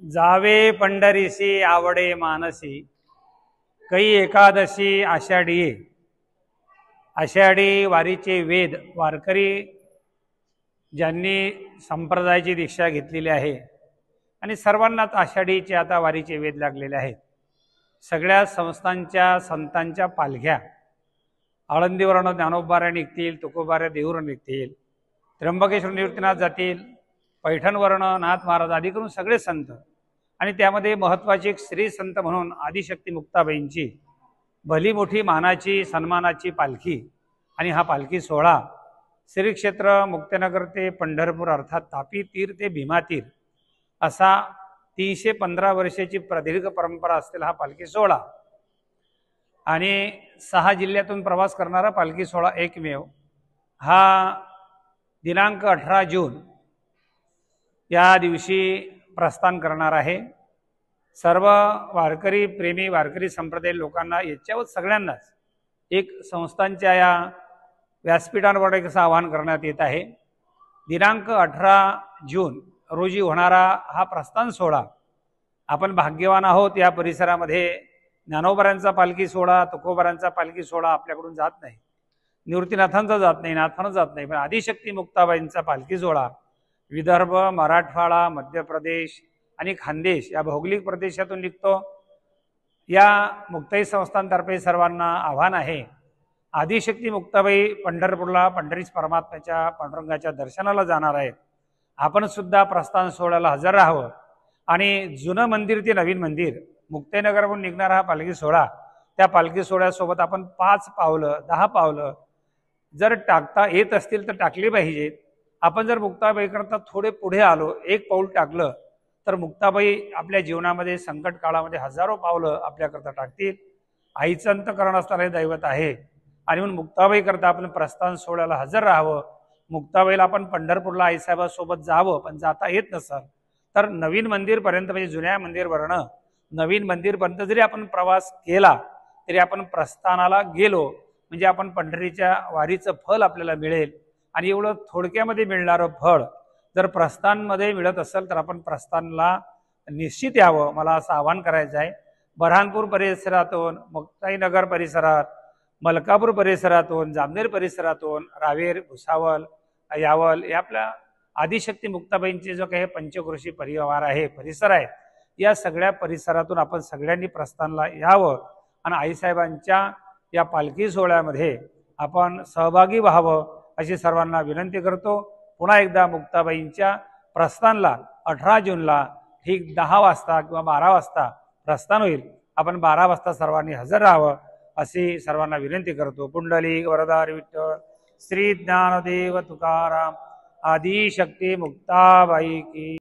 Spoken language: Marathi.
जावे पंढरीसी आवडे मानसी, कै एकादशी आषाढी. आषाढी वारीचे वेद वारकरी ज्यांनी संप्रदायाची दीक्षा घेतलेली आहे आणि सर्वांनाच आषाढीचे आता वारीचे वेद लागलेले आहेत. सगळ्या संस्थांच्या संतांच्या पालख्या आळंदीवरून ज्ञानोबाऱ्या निघतील, तुकोबाऱ्या देऊर निघतील, त्र्यंबकेश्वर निवृत्तीनाथ जातील, पैठणवर्ण नाथ महाराज आदी करून सगळे संत. आणि त्यामध्ये महत्त्वाची एक श्री संत म्हणून आदिशक्ती मुक्ताबाईंची भली मोठी मानाची सन्मानाची पालखी. आणि हा पालखी सोहळा श्री क्षेत्र मुक्तनगर ते पंढरपूर अर्थात तापी तीर ते भीमा तीर असा 315 वर्षाची प्रदीर्घ परंपरा असलेला हा पालखी सोहळा आणि 6 जिल्ह्यातून प्रवास करणारा पालखी सोहळा एकमेव हा दिनांक 18 जून या दिवशी प्रस्थान करणार आहे. सर्व वारकरी प्रेमी वारकरी संप्रदाय लोकांना याच्यावर सगळ्यांनाच एक संस्थांच्या या व्यासपीठांवर एक आवाहन करण्यात येत आहे. दिनांक 18 जून रोजी होणारा हा प्रस्थान सोहळा आपण भाग्यवान आहोत. या परिसरामध्ये ज्ञानोबाऱ्यांचा पालखी सोहळा, तुकोबाऱ्यांचा पालखी सोहळा आपल्याकडून जात नाही, निवृत्तीनाथांचा जात नाही, नाथांचा जात नाही, पण आदिशक्ती मुक्ताबाईंचा पालखी सोहळा विदर्भ, मराठवाडा, मध्य प्रदेश आणि खानदेश या भौगोलिक प्रदेशातून निघतो. या मुक्ताई संस्थांतर्फे सर्वांना आव्हान आहे, आदिशक्ती मुक्ताबाई पंढरपूरला पंढरीस परमात्म्याच्या पांडुरंगाच्या दर्शनाला जाणार आहेत. आपण सुद्धा प्रस्थान सोहळ्याला हजर राहावं आणि जुनं मंदिर ते नवीन मंदिर मुक्ताईनगरवरून निघणारा हा पालखी सोहळा, त्या पालखी सोहळ्यासोबत आपण 5 पावलं 10 पावलं जर टाकता येत असतील तर टाकली पाहिजेत. आपण जर मुक्ताबाई करता थोडे पुढे आलो, 1 पाऊल टाकलं तर मुक्ताबाई आपल्या जीवनामध्ये संकट काळामध्ये हजारो पावलं आपल्याकरता टाकतील. आईचं अंतकरण असणारे दैवत आहे आणि म्हणून मुक्ताबाई करता आपण प्रस्थान सोहळ्याला हजर राहावं. मुक्ताबाईला आपण पंढरपूरला आईसाहेबासोबत जावं, पण जाता येत नसेल तर नवीन मंदिरपर्यंत म्हणजे जुन्या मंदिरवरनं नवीन मंदिरपर्यंत जरी आपण प्रवास केला तरी आपण प्रस्थानाला गेलो म्हणजे आपण पंढरीच्या वारीचं फल आपल्याला मिळेल. आणि एवढं थोडक्यामध्ये मिळणारं फळ जर प्रस्थानमध्ये मिळत असेल तर आपण प्रस्थानला निश्चित यावं, मला असं आवाहन करायचं आहे. बऱ्हाणपूर परिसरातून, मुक्ताईनगर परिसरात, मलकापूर परिसरातून, जामनेर परिसरातून, रावेर, भुसावळ, यावल या आपल्या आदिशक्ती मुक्ताबाईंचे जो काही पंचक्रोशी परिवार आहे, परिसर आहे, या सगळ्या परिसरातून आपण सगळ्यांनी प्रस्थानला यावं आणि आईसाहेबांच्या या पालखी सोहळ्यामध्ये आपण सहभागी व्हावं अशी सर्वांना विनंती करतो. पुन्हा एकदा मुक्ताबाईंच्या प्रस्थानला 18 जूनला ठीक 10 वाजता किंवा 12 वाजता प्रस्थान होईल. आपण 12 वाजता सर्वांनी हजर राहावं अशी सर्वांना विनंती करतो. पुंडलिक वरदारी विठ्ठल श्री ज्ञानदेव तुकाराम आदिशक्ती मुक्ताबाई की